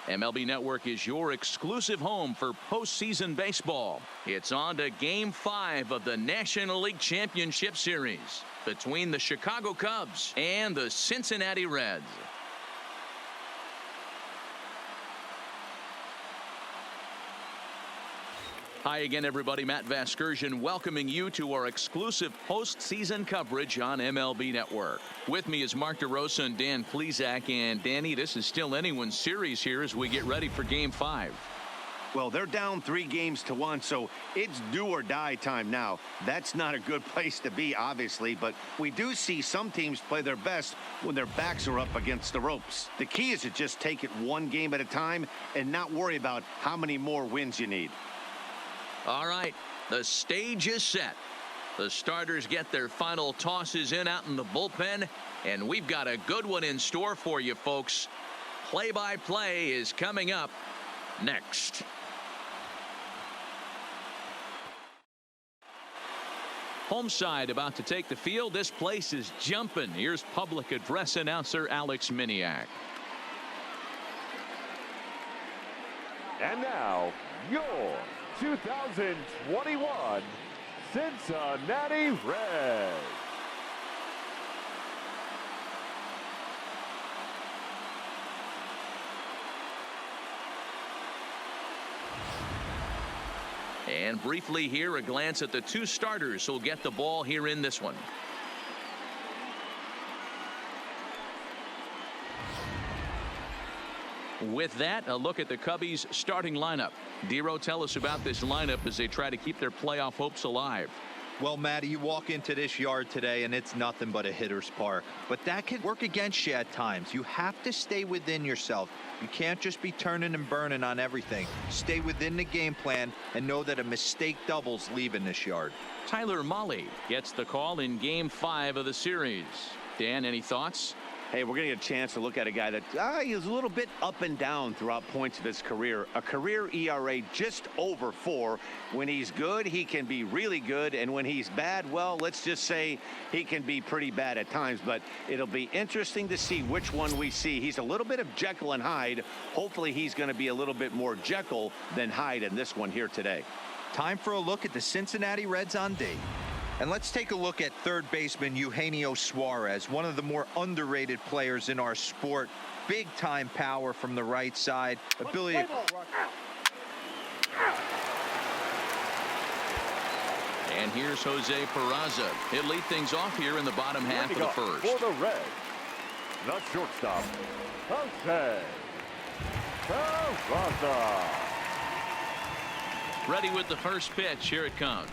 MLB Network is your exclusive home for postseason baseball. It's on to Game 5 of the National League Championship Series between the Chicago Cubs and the Cincinnati Reds. Hi again, everybody. Matt Vasgersian welcoming you to our exclusive postseason coverage on MLB Network. With me is Mark DeRosa and Dan Plesac. And Danny, this is still anyone's series here as we get ready for Game 5. Well, they're down 3-1, so it's do or die time now. That's not a good place to be, obviously, but we do see some teams play their best when their backs are up against the ropes. The key is to just take it one game at a time and not worry about how many more wins you need. All right, the stage is set. The starters get their final tosses in out in the bullpen, and we've got a good one in store for you, folks. Play-by-play is coming up next. Home side about to take the field. This place is jumping. Here's public address announcer Alex Miniak. And now, your 2021 Cincinnati Reds. And briefly here, a glance at the two starters who'll get the ball here in this one. With that, a look at the Cubbies' starting lineup. Dero, tell us about this lineup as they try to keep their playoff hopes alive. Well, Matty, you walk into this yard today and it's nothing but a hitter's park. But that can work against you at times. You have to stay within yourself. You can't just be turning and burning on everything. Stay within the game plan and know that a mistake doubles leaving this yard. Tyler Mahle gets the call in Game 5 of the series. Dan, any thoughts? Hey, we're going to get a chance to look at a guy that is a little bit up and down throughout points of his career. A career ERA just over 4. When he's good, he can be really good. And when he's bad, well, let's just say he can be pretty bad at times. But it'll be interesting to see which one we see. He's a little bit of Jekyll and Hyde. Hopefully he's going to be a little bit more Jekyll than Hyde in this one here today. Time for a look at the Cincinnati Reds on D. And let's take a look at third baseman Eugenio Suarez, one of the more underrated players in our sport. Big time power from the right side, ability to... And here's Jose Peraza. He'll lead things off here in the bottom half of the first. For the Reds, the shortstop, Jose Peraza. Ready with the first pitch. Here it comes.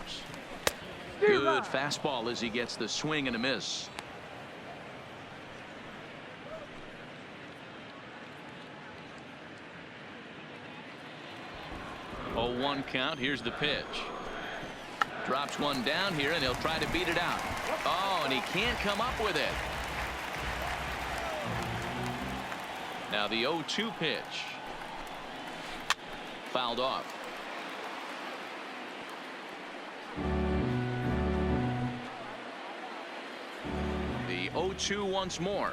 Good fastball as he gets the swing and a miss. Oh, 1 count. Here's the pitch. Drops one down here, and he'll try to beat it out. Oh, and he can't come up with it. Now the 0-2 pitch. Fouled off. The 0-2 once more.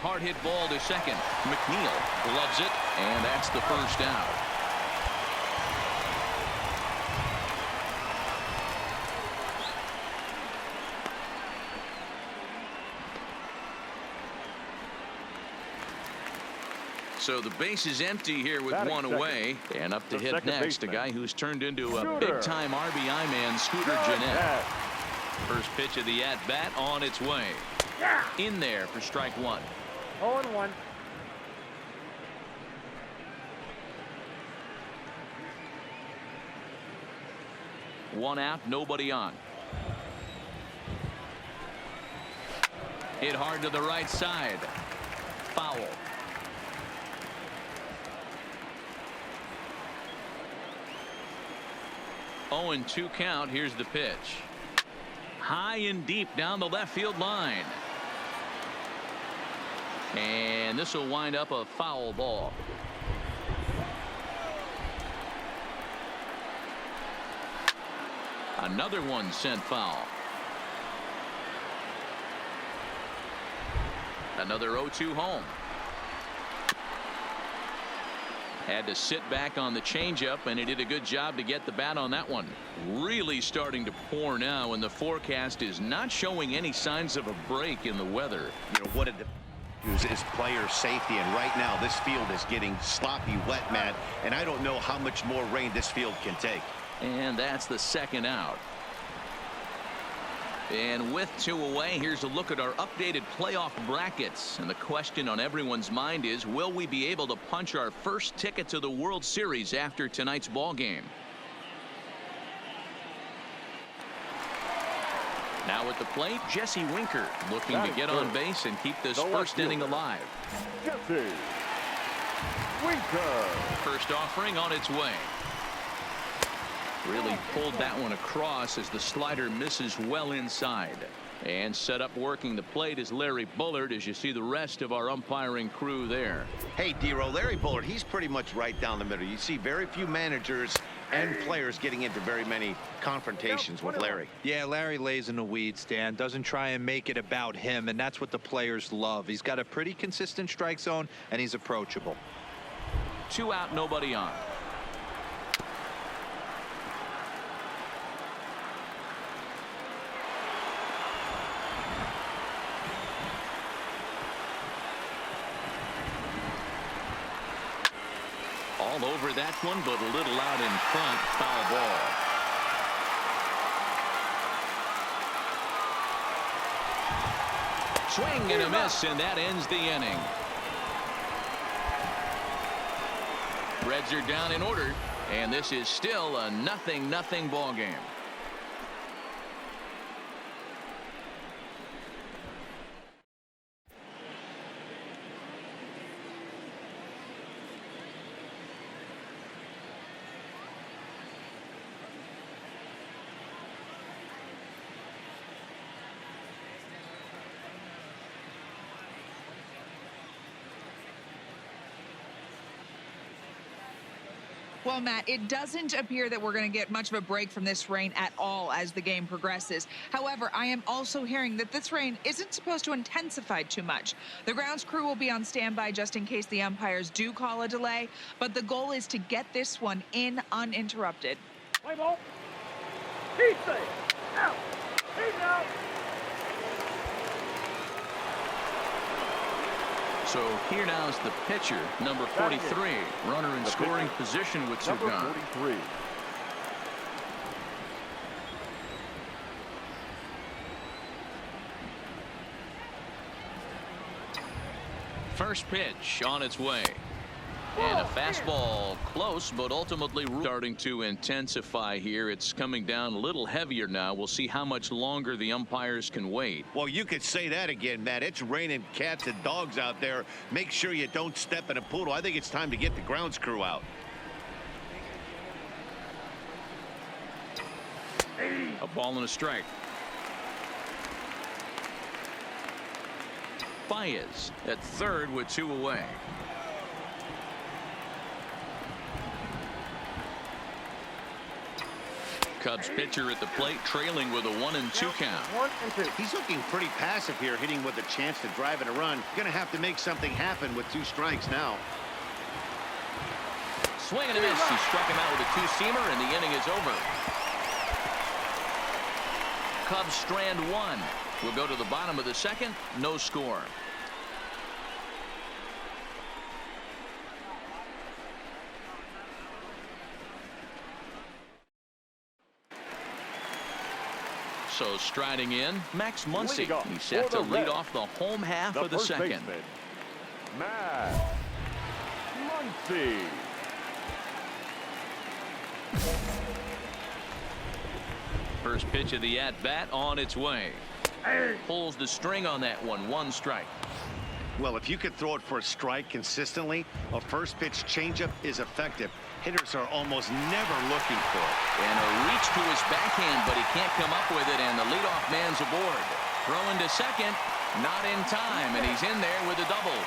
Hard hit ball to second. McNeil gloves it, and that's the first out. So the base is empty here with one away. And up to hit next, a guy who's turned into a big-time RBI man, Scooter Gennett. First pitch of the at-bat on its way. In there for strike 1. 0-1. One out, nobody on. Hit hard to the right side. Foul. Oh, and 2 count. Here's the pitch. High and deep down the left field line. And this will wind up a foul ball. Another one sent foul. Another 0-2 home. Had to sit back on the changeup, and he did a good job to get the bat on that one. Really starting to pour now, and the forecast is not showing any signs of a break in the weather. You know, what did the is player safety, and right now this field is getting sloppy wet, Matt, and I don't know how much more rain this field can take. And that's the second out. And with 2 away, here's a look at our updated playoff brackets. And the question on everyone's mind is, will we be able to punch our first ticket to the World Series after tonight's ball game? Now at the plate, Jesse Winker looking to get on base and keep this first inning alive. Jesse Winker. First offering on its way. Really pulled that one across as the slider misses well inside. And set up working the plate is Larry Bullard, as you see the rest of our umpiring crew there. Hey, D-Row, Larry Bullard, he's pretty much right down the middle. You see very few managers and players getting into very many confrontations with Larry. Yeah, Larry lays in the weeds, Dan. Doesn't try and make it about him, and that's what the players love. He's got a pretty consistent strike zone, and he's approachable. 2 out, nobody on. All over that one, but a little out in front. Foul ball. Swing and a miss, and that ends the inning. Reds are down in order, and this is still a 0-0 ball game. Well, Matt, it doesn't appear that we're going to get much of a break from this rain at all as the game progresses. However, I am also hearing that this rain isn't supposed to intensify too much. The grounds crew will be on standby just in case the umpires do call a delay, but the goal is to get this one in uninterrupted. Play ball. He's safe. Out. He's out. So here now is the pitcher, number 43, runner in scoring position with 2 Number gone. 43. First pitch on its way. And a fastball close, but ultimately starting to intensify here. It's coming down a little heavier now. We'll see how much longer the umpires can wait. Well, you could say that again, Matt. It's raining cats and dogs out there. Make sure you don't step in a poodle. I think it's time to get the grounds crew out. A ball and a strike. Baez at third with 2 away. Cubs pitcher at the plate, trailing with a 1-2 count. 1-2. He's looking pretty passive here, hitting with a chance to drive in a run. Going to have to make something happen with 2 strikes now. Swing and a miss. He struck him out with a 2-seamer, and the inning is over. Cubs strand 1. We'll go to the bottom of the second. No score. So striding in, Max Muncy. He's set to lead off the home half of the second. Baseman, Max Muncy. First pitch of the at-bat on its way. Pulls the string on that one. 1 strike. Well, if you could throw it for a strike consistently, a first pitch changeup is effective. Hitters are almost never looking for it. And a reach to his backhand, but he can't come up with it, and the leadoff man's aboard. Throwing to second, not in time, and he's in there with a double.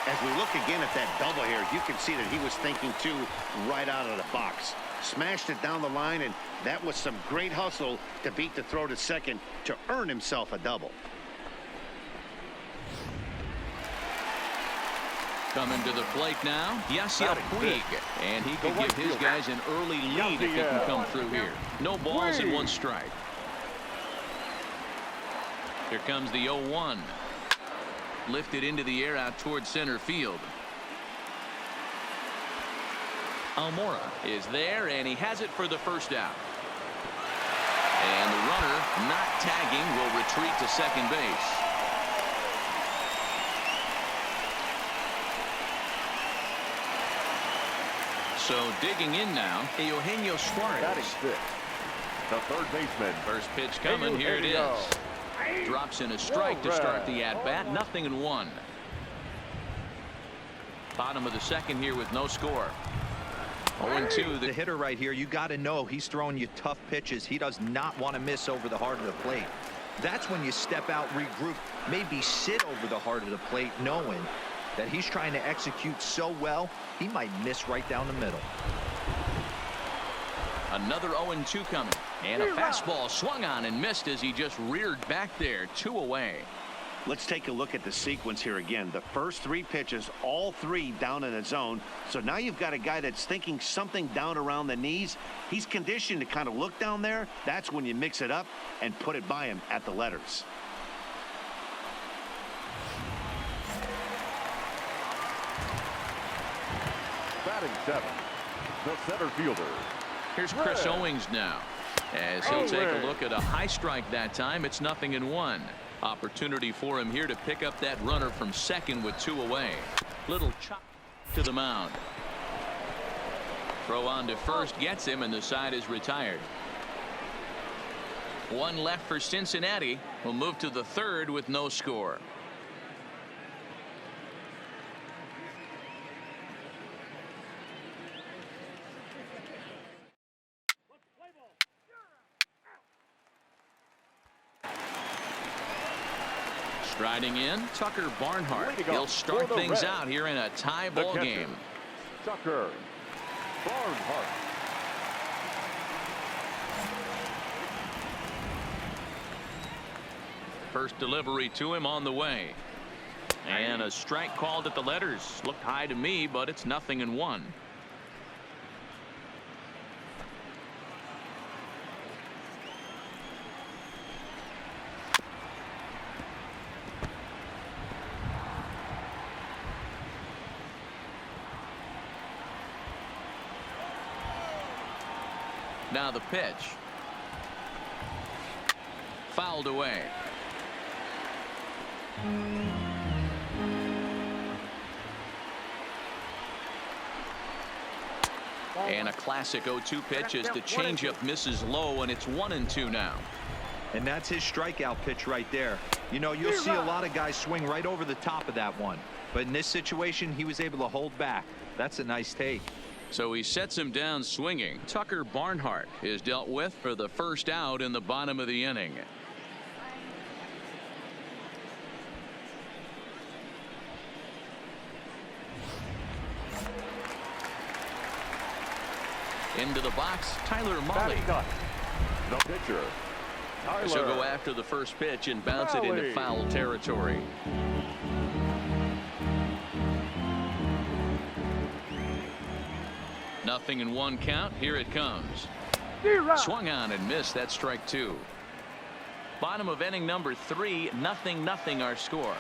As we look again at that double here, you can see that he was thinking too right out of the box. Smashed it down the line, and that was some great hustle to beat the throw to second to earn himself a double. Coming to the plate now, Yasiel Puig, and he could give his guys an early lead if he can come through here. No balls and 1 strike. Here comes the 0-1. Lifted into the air out towards center field. Almora is there, and he has it for the first out. And the runner, not tagging, will retreat to second base. So digging in now, Eugenio Suarez. Batting 6. The third baseman. First pitch coming. Here it is. Drops in a strike to start the at-bat. 0-1. Bottom of the second here with no score. 0-2. The hitter right here, you got to know he's throwing you tough pitches. He does not want to miss over the heart of the plate. That's when you step out, regroup, maybe sit over the heart of the plate, knowing that he's trying to execute so well, he might miss right down the middle. Another 0-2 coming. And a fastball swung on and missed as he just reared back there. 2 away. Let's take a look at the sequence here again. The first 3 pitches, all 3 down in the zone. So now you've got a guy that's thinking something down around the knees. He's conditioned to kind of look down there. That's when you mix it up and put it by him at the letters. Batting 7. The center fielder. Here's Chris Owings now, as he'll take a look at a high strike that time. It's 0-1. Opportunity for him here to pick up that runner from second with 2 away. Little chop to the mound. Throw on to first gets him, and the side is retired. 1 left for Cincinnati. We'll move to the third with no score. Striding in, Tucker Barnhart. He'll start things out here in a tie ball game. Tucker Barnhart. First delivery to him on the way. And a strike called at the letters. Looked high to me, but it's 0-1. Now the pitch. Fouled away. And a classic 0-2 pitch as the changeup misses low, and it's 1-2 now. And that's his strikeout pitch right there. You know, you'll see a lot of guys swing right over the top of that one. But in this situation, he was able to hold back. That's a nice take. So he sets him down swinging. Tucker Barnhart is dealt with for the first out in the bottom of the inning. Into the box, Tyler Molly. The pitcher, Tyler. She'll go after the first pitch and bounce it into foul territory. Nothing in 1 count. Here it comes. Swung on and missed. That's strike 2. Bottom of inning number 3. 0-0 our score.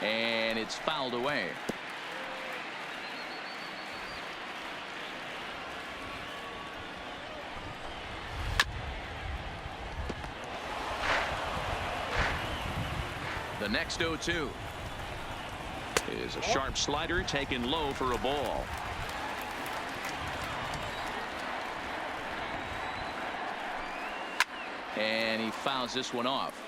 And it's fouled away. The next 0-2 is a sharp slider taken low for a ball. And he fouls this one off.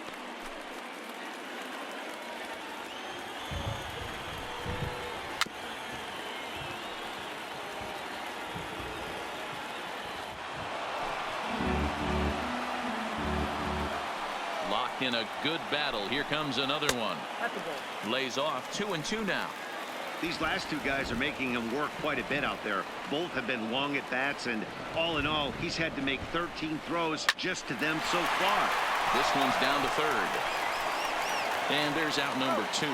Locked in a good battle. Here comes another one. Lays off. 2-2 now. These last 2 guys are making him work quite a bit out there. Both have been long at bats, and all in all, he's had to make 13 throws just to them so far. This one's down to third. And there's out number 2.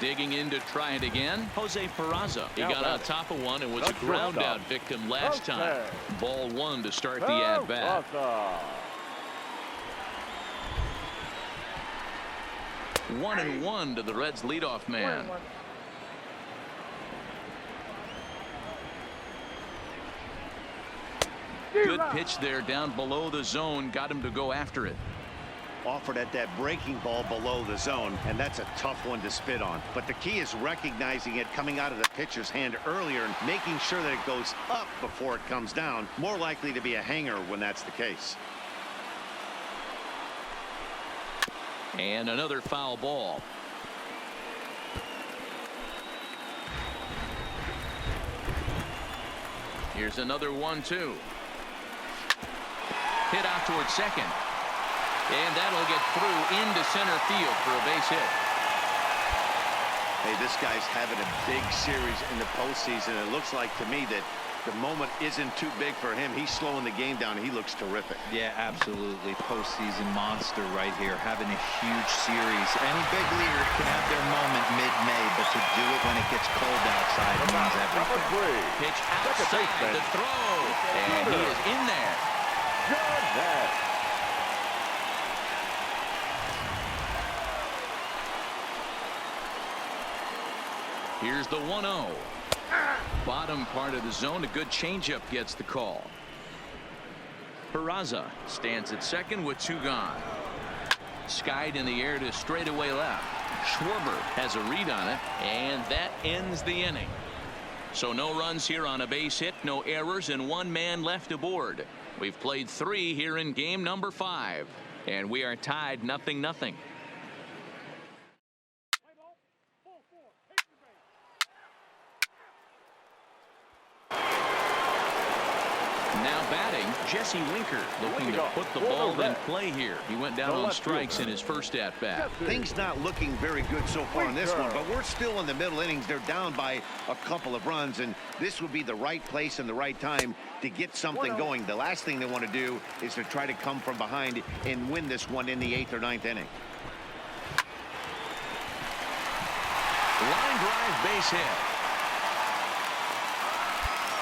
Digging in to try it again, Jose Peraza. He got on top of one and was a ground out victim last time. Ball one to start the at-bat. 1-1 to the Reds leadoff man. Good pitch there down below the zone. Got him to go after it. Offered at that breaking ball below the zone, and that's a tough one to spit on. But the key is recognizing it coming out of the pitcher's hand earlier and making sure that it goes up before it comes down. More likely to be a hanger when that's the case. And another foul ball. Here's another 1-2. Hit out towards second. And that'll get through into center field for a base hit. Hey, this guy's having a big series in the postseason. It looks like to me that the moment isn't too big for him. He's slowing the game down. He looks terrific. Yeah, absolutely. Postseason monster right here, having a huge series. Any big leaguer can have their moment mid-May, but to do it when it gets cold outside means everything. Pitch outside the throw, and he is in there. Here's the 1-0. Bottom part of the zone. A good changeup gets the call. Peraza stands at second with two gone. Skied in the air to straightaway left. Schwarber has a read on it, and that ends the inning. So no runs here on a base hit, no errors, and one man left aboard. We've played 3 here in game number 5, and we are tied 0-0. Now batting, Jesse Winker, looking to put the ball in play here. He went down on strikes in his first at-bat. Things not looking very good so far in this one, but we're still in the middle innings. They're down by a couple of runs, and this would be the right place and the right time to get something going. The last thing they want to do is to try to come from behind and win this one in the 8th or 9th inning. Line drive, base hit.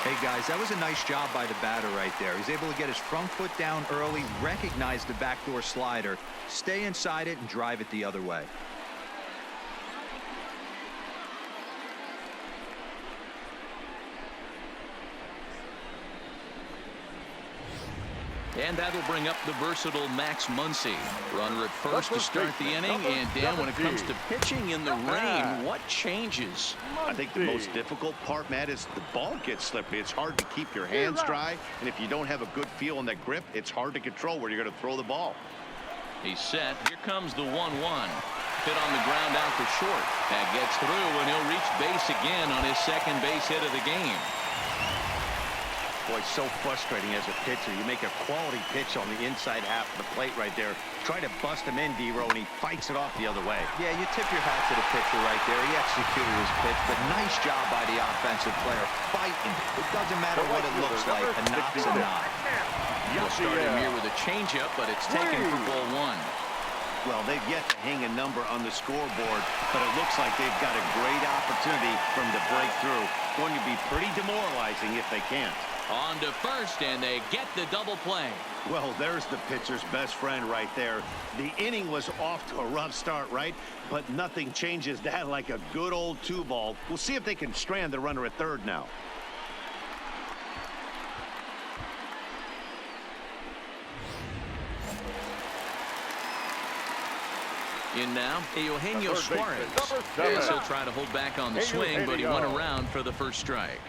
Hey guys, that was a nice job by the batter right there. He's able to get his front foot down early, recognize the backdoor slider, stay inside it, and drive it the other way. And that'll bring up the versatile Max Muncy. Runner at first to start the inning. And Dan, when it comes to pitching in the rain, what changes? I think the most difficult part, Matt, is the ball gets slippery. It's hard to keep your hands dry, and if you don't have a good feel on that grip, it's hard to control where you're going to throw the ball. He's set. Here comes the 1-1. Hit on the ground out to short. That gets through, and he'll reach base again on his second base hit of the game. Boy, so frustrating as a pitcher. You make a quality pitch on the inside half of the plate right there. Try to bust him in, D-Row, and he fights it off the other way. Yeah, you tip your hat to the pitcher right there. He executed his pitch, but nice job by the offensive player. Fighting. It doesn't matter what it looks like. A knock's a knock. You'll start him here with a changeup, but it's taken for ball 1. Well, they've yet to hang a number on the scoreboard, but it looks like they've got a great opportunity for him to break through. Going to be pretty demoralizing if they can't. On to first, and they get the double play. Well, there's the pitcher's best friend right there. The inning was off to a rough start, right? But nothing changes that like a good old 2-ball. We'll see if they can strand the runner at third now. In now, Eugenio Suarez. Yes, he'll try to hold back on the swing, but he went around for the first strike.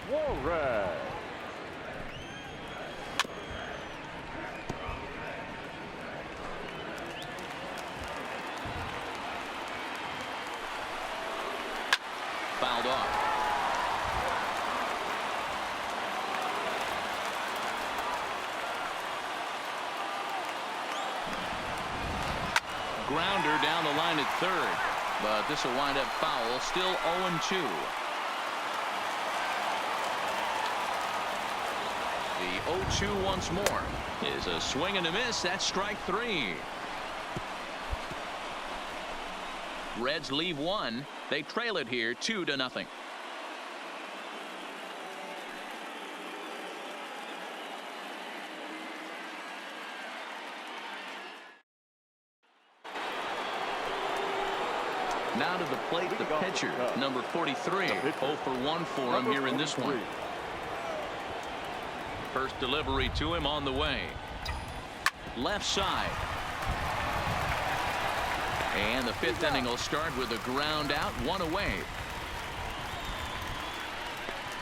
Fouled off. Grounder down the line at third, but this will wind up foul. Still 0-2. The 0-2 once more is a swing and a miss. That's strike 3. Reds leave one. They trail it here 2-0. Now to the plate, the pitcher, number 43. 0 for 1 for him here in this one. First delivery to him on the way. Left side. And the 5th inning will start with a ground out, 1 away.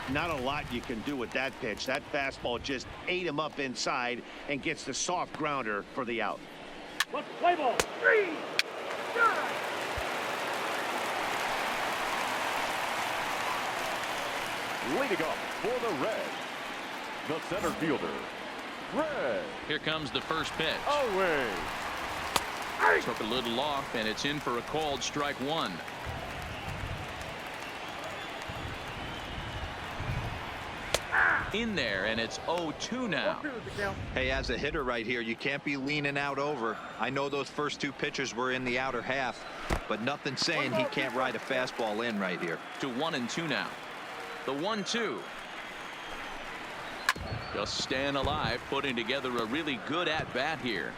Not a lot you can do with that pitch. That fastball just ate him up inside and gets the soft grounder for the out. Let's play ball. 3, shot. Leading up for the Reds, the center fielder, Red. Here comes the first pitch. Away. Took a little off, and it's in for a called strike 1. In there, and it's 0-2 now. Hey, as a hitter right here, you can't be leaning out over. I know those first 2 pitches were in the outer half, but nothing saying he can't ride a fastball in right here. To 1-2 now. The 1-2. Just staying alive, putting together a really good at-bat here.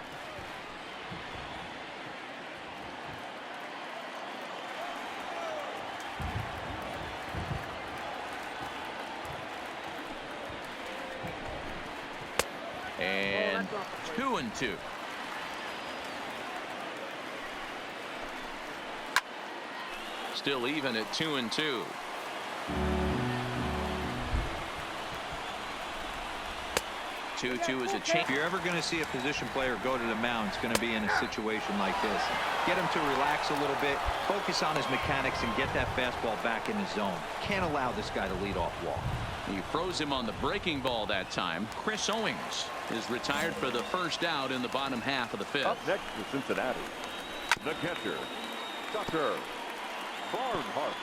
And 2-2. Still even at 2-2. Is a change. If you're ever going to see a position player go to the mound, it's going to be in a situation like this. Get him to relax a little bit, focus on his mechanics, and get that fastball back in his zone. Can't allow this guy to lead off walk. He froze him on the breaking ball that time. Chris Owings is retired for the first out in the bottom half of the 5th. Up next for Cincinnati, the catcher, Dr. Barnhart.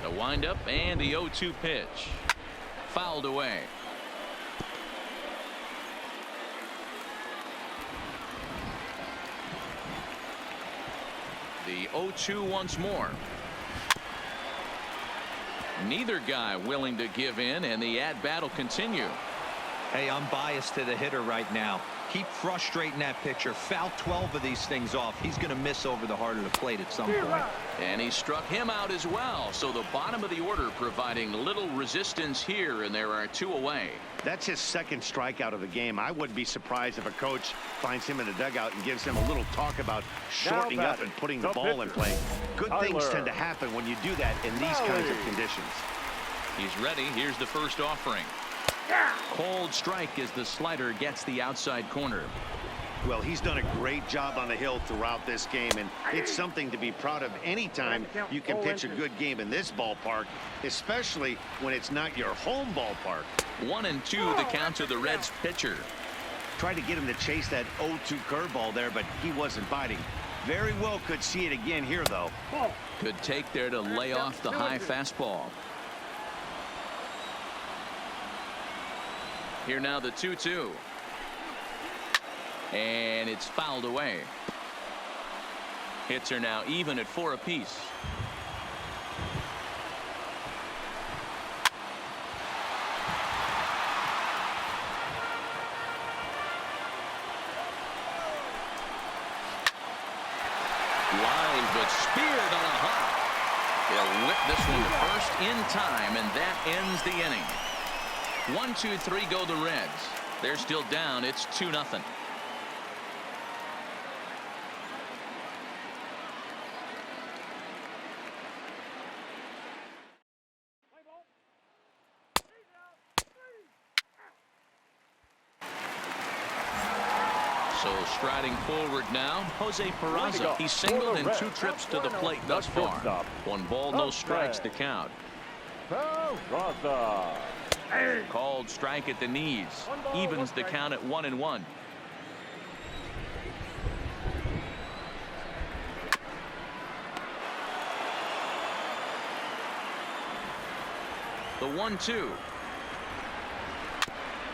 The windup and the 0-2 pitch. Fouled away. The 0-2 once more. Neither guy willing to give in, and the at-bat will continue. Hey, I'm biased to the hitter right now. Keep frustrating that pitcher. Foul 12 of these things off. He's going to miss over the heart of the plate at some point. And he struck him out as well. So the bottom of the order providing little resistance here, and there are 2 away. That's his 2nd strikeout of the game. I wouldn't be surprised if a coach finds him in the dugout and gives him a little talk about shortening up and putting the ball in play. Good things tend to happen when you do that in these kinds of conditions. He's ready. Here's the first offering. Cold strike as the slider gets the outside corner. Well, he's done a great job on the hill throughout this game, and it's something to be proud of anytime you can pitch a good game in this ballpark, especially when it's not your home ballpark. 1-2 the count to the Reds pitcher. Tried to get him to chase that 0-2 curveball there, but he wasn't biting. Very well could see it again here, though. Good take there to lay off the high fastball. Here now the 2-2. And it's fouled away. Hits are now even at 4 apiece. Line, but speared on a hop. He'll whip this one to first in time, and that ends the inning. 1-2-3 go the Reds. They're still down. It's 2-0. So striding forward now, Jose Peraza. He's singled in 2 trips to the plate thus far. 1 ball, no strikes to count. Peraza. Called strike at the knees. Evens the count at 1-1. The 1-2.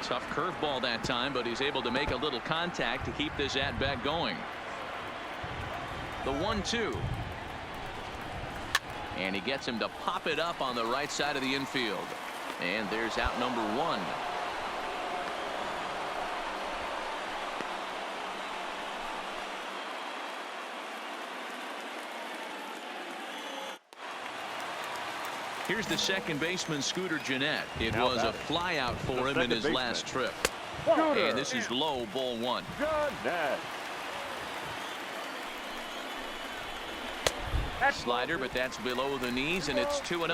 Tough curveball that time, but he's able to make a little contact to keep this at bat going. The 1-2. And he gets him to pop it up on the right side of the infield. And there's out number 1. Here's the second baseman, Scooter Gennett. It was a fly out for him in his last trip. And this is low, ball 1. Slider, but that's below the knees, and it's 2-0.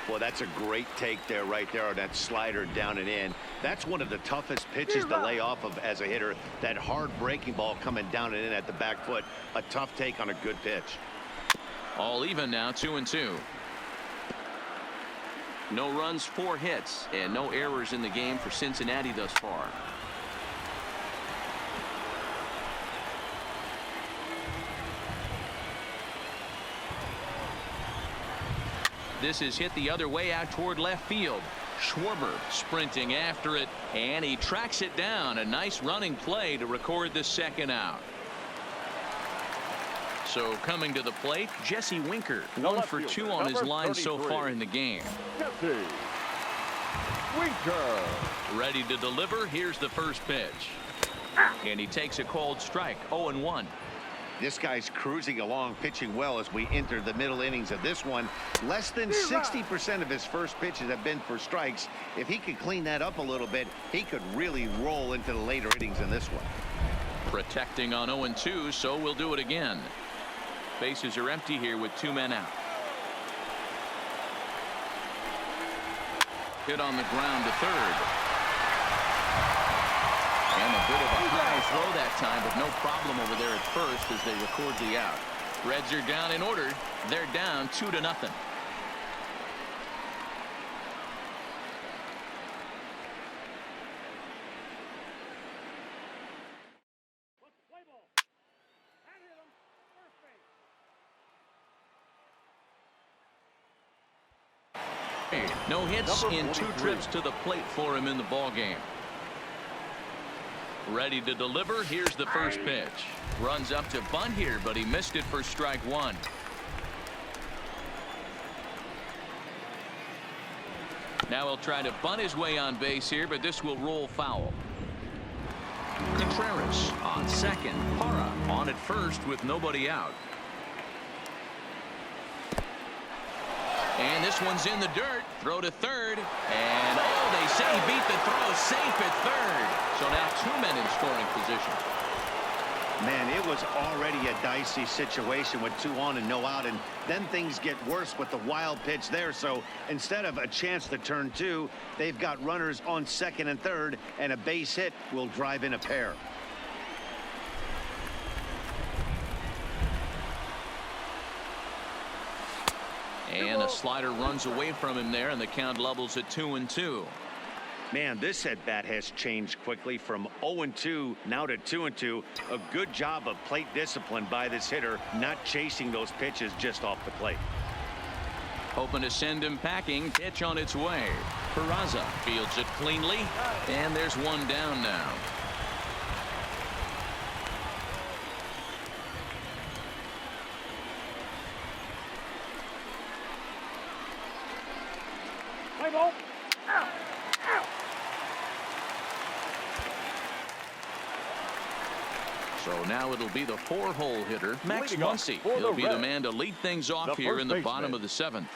Well, that's a great take there, right there, on that slider down and in. That's one of the toughest pitches to lay off of as a hitter. That hard breaking ball coming down and in at the back foot. A tough take on a good pitch. All even now, 2-2. No runs, 4 hits, and no errors in the game for Cincinnati thus far. This is hit the other way out toward left field. Schwarber sprinting after it, and he tracks it down. A nice running play to record the second out. So coming to the plate, Jesse Winker, 1 for 2 on his line so far in the game. Jesse Winker. Ready to deliver. Here's the first pitch. And he takes a called strike. 0-1. This guy's cruising along, pitching well as we enter the middle innings of this one. Less than 60% of his first pitches have been for strikes. If he could clean that up a little bit, he could really roll into the later innings in this one. Protecting on 0-2, so we'll do it again. Bases are empty here with 2 men out. Hit on the ground to third. And a bit of a high throw that time, but no problem over there at first as they record the out. Reds are down in order. They're down 2-0. No hits in 2 trips to the plate for him in the ball game. Ready to deliver. Here's the first pitch. Runs up to bunt here, but he missed it for strike 1. Now he'll try to bunt his way on base here, but this will roll foul. Contreras on second. Parra on at first with nobody out. And this one's in the dirt. Throw to third. And oh, they say he beat the throw safe at third. So now 2 men in scoring position. Man, it was already a dicey situation with 2 on and no out, and then things get worse with the wild pitch there. So instead of a chance to turn 2, they've got runners on second and third, and a base hit will drive in a pair. And a slider runs away from him there, and the count levels at 2-2. Man, this at bat has changed quickly from 0-2 now to 2-2. A good job of plate discipline by this hitter, not chasing those pitches just off the plate. Hoping to send him packing. Pitch on its way. Peraza fields it cleanly, and there's 1 down now. So now it'll be the 4-hole hitter, Max Muncy. He'll be the man to lead things off here in the bottom of the 7th.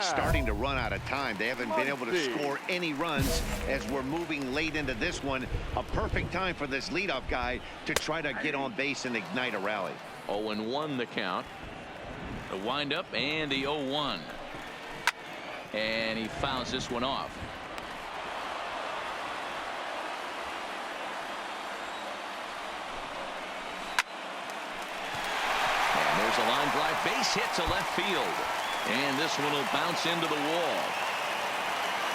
Starting to run out of time. They haven't been able to score any runs as we're moving late into this one. A perfect time for this leadoff guy to try to get on base and ignite a rally. 0-1 the count. The windup and the 0-1. And he fouls this one off. There's a line drive, base hit to left field, and this one will bounce into the wall.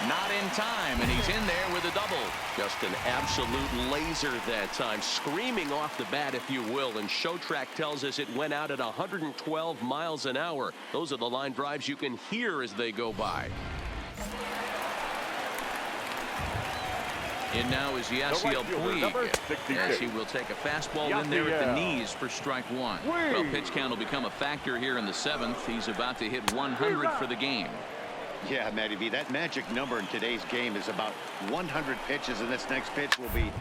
Not in time, and he's in there with a double. Just an absolute laser that time, screaming off the bat, if you will, and Showtrack tells us it went out at 112 miles an hour. Those are the line drives you can hear as they go by. In now is Yasiel Puig, as he will take a fastball in there at the knees for strike one. Well, pitch count will become a factor here in the 7th. He's about to hit 100 for the game. Yeah, Matty V, that magic number in today's game is about 100 pitches, and this next pitch will be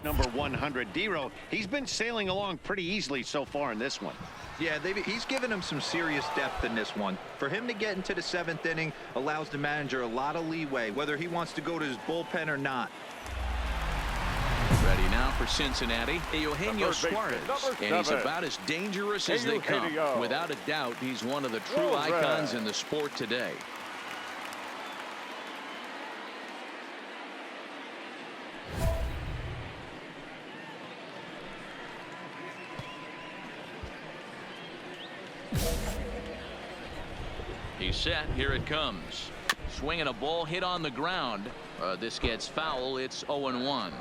number 100. Dero, he's been sailing along pretty easily so far in this one. Yeah, he's given him some serious depth in this one. For him to get into the 7th inning allows the manager a lot of leeway, whether he wants to go to his bullpen or not. Ready now for Cincinnati, Eugenio Suarez, and he's about as dangerous as they come. Without a doubt, he's one of the true icons in the sport today. He's set. Here it comes. Swinging a ball hit on the ground. This gets foul. It's 0-1.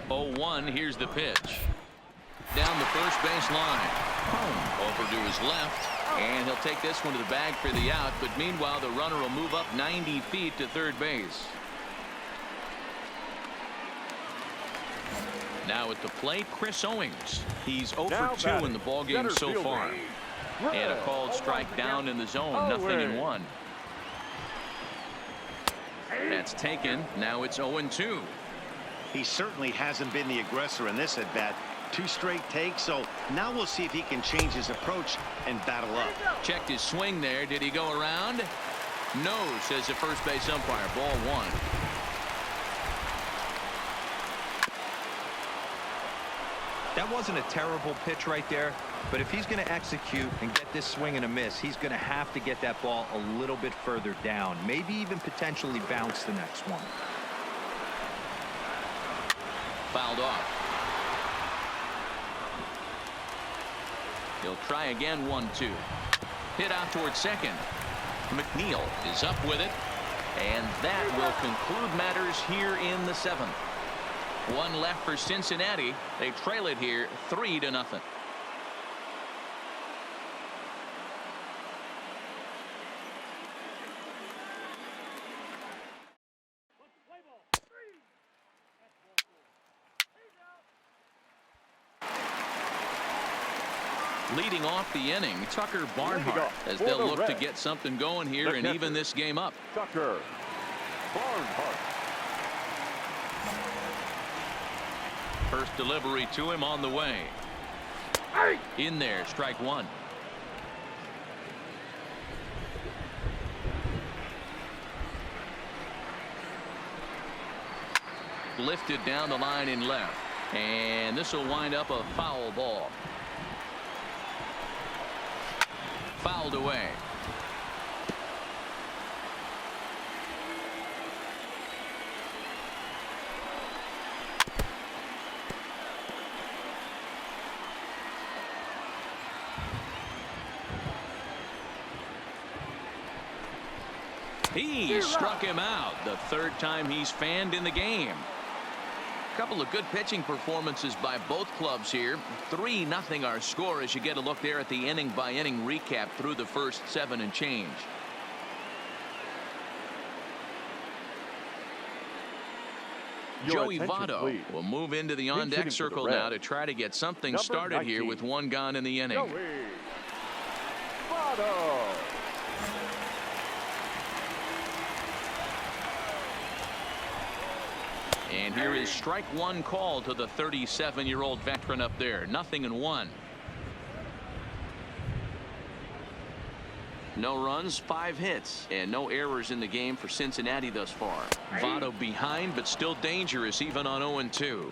0-1. Here's the pitch. Down the first base line. Over to his left. And he'll take this one to the bag for the out. But meanwhile, the runner will move up 90 feet to third base. Now at the plate, Chris Owings. He's 0 for 2 in the ballgame so far. And a called strike down in the zone. Nothing in 1. That's taken. Now it's 0-2. He certainly hasn't been the aggressor in this at bat. 2 straight takes, so now we'll see if he can change his approach and battle up. Checked his swing there. Did he go around? No, says the first base umpire. Ball 1. That wasn't a terrible pitch right there, but if he's going to execute and get this swing and a miss, he's going to have to get that ball a little bit further down, maybe even potentially bounce the next one. Fouled off. He'll try again. 1-2. Hit out towards second. McNeil is up with it, and that will conclude matters here in the 7th. 1 left for Cincinnati. They trail it here 3-0. Leading off the inning, Tucker Barnhart, as they'll look to get something going here and even this game up. Tucker Barnhart. First delivery to him on the way. In there, strike 1. Lifted down the line in left. And this will wind up a foul ball. Fouled away. He struck him out. The 3rd time he's fanned in the game. Couple of good pitching performances by both clubs here. 3-0 our score as you get a look there at the inning by inning recap through the first 7 and change. Joey Votto will move into the on deck circle now to try to get something started here with 1 gone in the inning. Joey Votto. And here is strike 1 call to the 37-year-old veteran up there. 0-1. No runs, 5 hits, and no errors in the game for Cincinnati thus far. Votto behind, but still dangerous even on 0-2.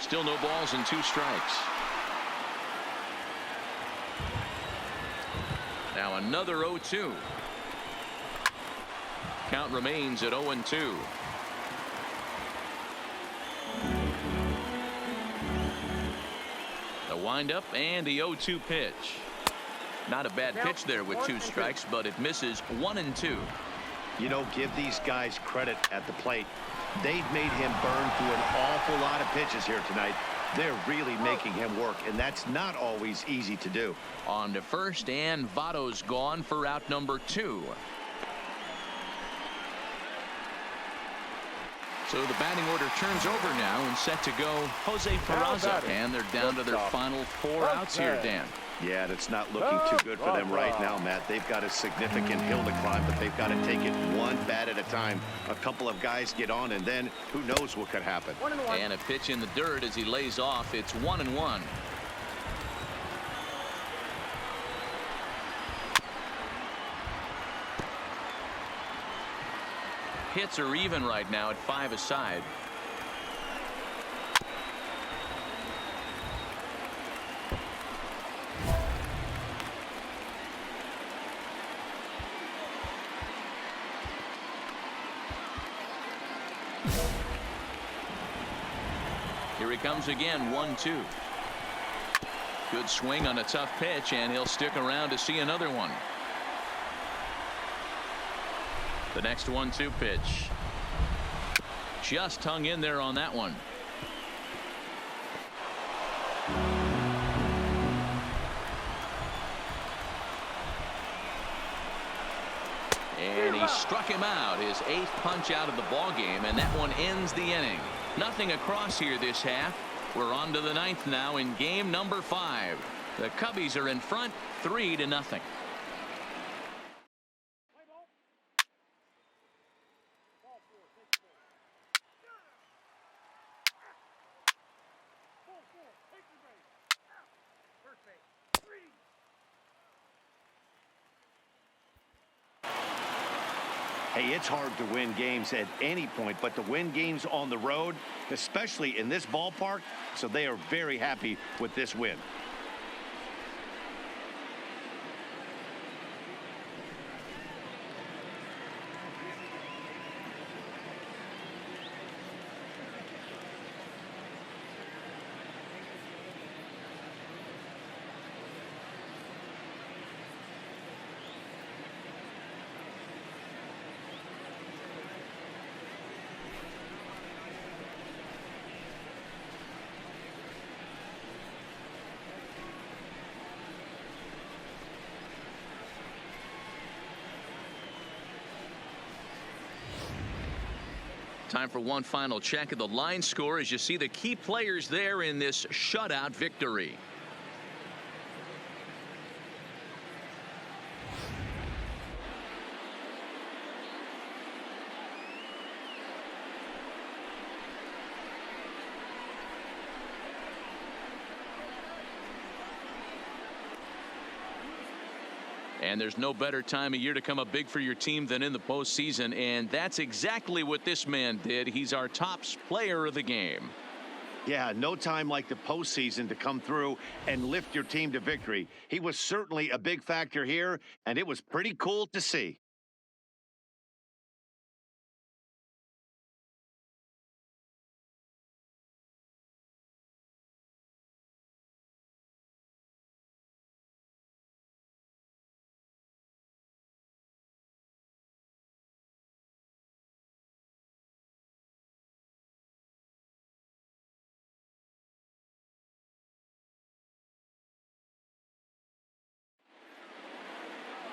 Still no balls and 2 strikes. Now another 0-2. Count remains at 0-2. The windup and the 0-2 pitch. Not a bad pitch there with 2 strikes, but it misses 1-2. You know, give these guys credit at the plate. They've made him burn through an awful lot of pitches here tonight. They're really making him work, and that's not always easy to do. On to first, and Votto's gone for out number 2. So the batting order turns over now and set to go Jose Peraza. And they're down to their final 4 outs here, Dan. Yeah, that's not looking too good for them right now, Matt. They've got a significant hill to climb, but they've got to take it one bat at a time. A couple of guys get on, and then who knows what could happen. And a pitch in the dirt as he lays off. It's 1-1. Hits are even right now at 5 aside. Here he comes again, 1-2. Good swing on a tough pitch, and he'll stick around to see another one. The next 1-2 pitch. Just hung in there on that one. And he struck him out, his 8th punch out of the ball game, and that one ends the inning. Nothing across here this half. We're on to the 9th now in game number 5. The Cubbies are in front 3-0. Hey, it's hard to win games at any point, but to win games on the road, especially in this ballpark, so they are very happy with this win. Time for one final check of the line score as you see the key players there in this shutout victory. And there's no better time of year to come up big for your team than in the postseason, and that's exactly what this man did. He's our top player of the game. Yeah, no time like the postseason to come through and lift your team to victory. He was certainly a big factor here, and it was pretty cool to see.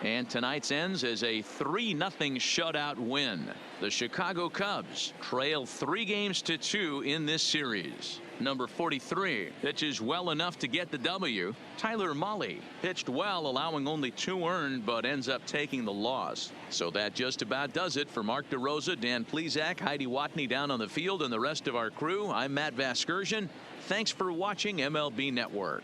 And tonight's ends as a 3-0 shutout win. The Chicago Cubs trail 3-2 in this series. Number 43 pitches well enough to get the W. Tyler Mahle pitched well, allowing only 2 earned, but ends up taking the loss. So that just about does it for Mark DeRosa, Dan Plesac, Heidi Watney down on the field, and the rest of our crew. I'm Matt Vasgersian. Thanks for watching MLB Network.